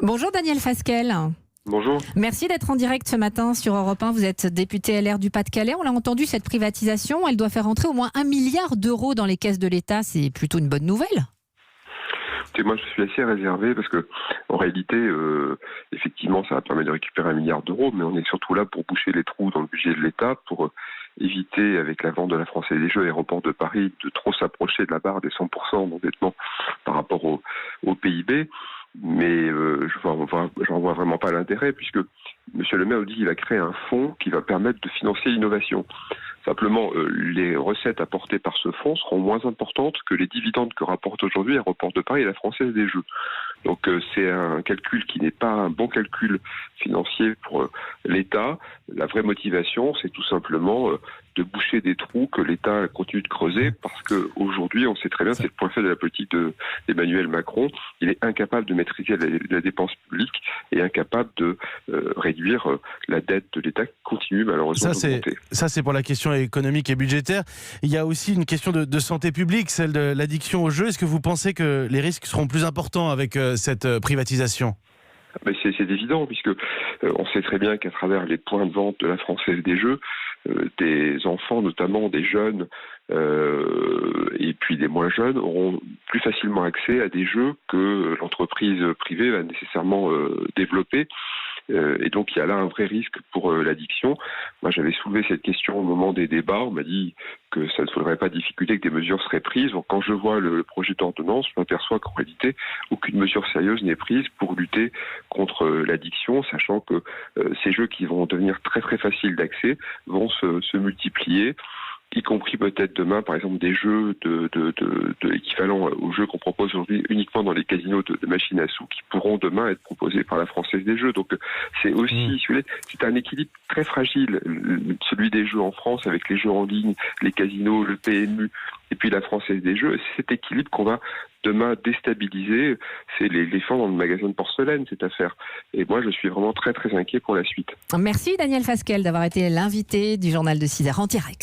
Bonjour Daniel Fasquelle. Bonjour. Merci d'être en direct ce matin sur Europe 1. Vous êtes député LR du Pas-de-Calais. On l'a entendu, cette privatisation, elle doit faire entrer au moins 1 milliard d'euros dans les caisses de l'État. C'est plutôt une bonne nouvelle. Moi, je suis assez réservé parce que, en réalité, effectivement, ça va permettre de récupérer 1 milliard d'euros, mais on est surtout là pour boucher les trous dans le budget de l'État, pour éviter, avec la vente de la Française des Jeux et Aéroports de Paris, de trop s'approcher de la barre des 100% d'endettement par rapport au PIB. Mais j'en vois vraiment pas l'intérêt, puisque M. Le Maire dit qu'il va créer un fonds qui va permettre de financer l'innovation. Simplement, les recettes apportées par ce fonds seront moins importantes que les dividendes que rapporte aujourd'hui Aéroports de Paris et la Française des Jeux. Donc c'est un calcul qui n'est pas un bon calcul financier pour l'État. La vraie motivation, c'est tout simplement de boucher des trous que l'État continue de creuser, parce qu'aujourd'hui, on sait très bien, c'est le point faible de la politique d'Emmanuel Macron. Il est incapable de maîtriser la dépense publique et incapable de réduire la dette de l'État qui continue malheureusement d'augmenter. Ça, c'est pour la question économique et budgétaire. Il y a aussi une question de santé publique, celle de l'addiction aux jeux. Est-ce que vous pensez que les risques seront plus importants avec cette privatisation ? Mais c'est évident, puisque on sait très bien qu'à travers les points de vente de la Française des Jeux, des enfants, notamment des jeunes et puis des moins jeunes, auront plus facilement accès à des jeux que l'entreprise privée va nécessairement développer. Et donc il y a là un vrai risque pour l'addiction. Moi j'avais soulevé cette question au moment des débats, on m'a dit que ça ne soulèverait pas de difficulté, que des mesures seraient prises. Donc quand je vois le projet d'ordonnance, je m'aperçois qu'en réalité aucune mesure sérieuse n'est prise pour lutter contre l'addiction, sachant que ces jeux qui vont devenir très très faciles d'accès vont se multiplier, y compris peut-être demain, par exemple, des jeux de équivalent aux jeux qu'on propose aujourd'hui uniquement dans les casinos de machines à sous, qui pourront demain être proposés par la Française des Jeux. Donc c'est aussi, si vous voulez, c'est un équilibre très fragile, celui des jeux en France, avec les jeux en ligne, les casinos, le PMU, et puis la Française des Jeux. C'est cet équilibre qu'on va demain déstabiliser. C'est l'éléphant dans le magasin de porcelaine, cette affaire. Et moi, je suis vraiment très très inquiet pour la suite. Merci Daniel Fasquelle d'avoir été l'invité du journal de 6h en direct.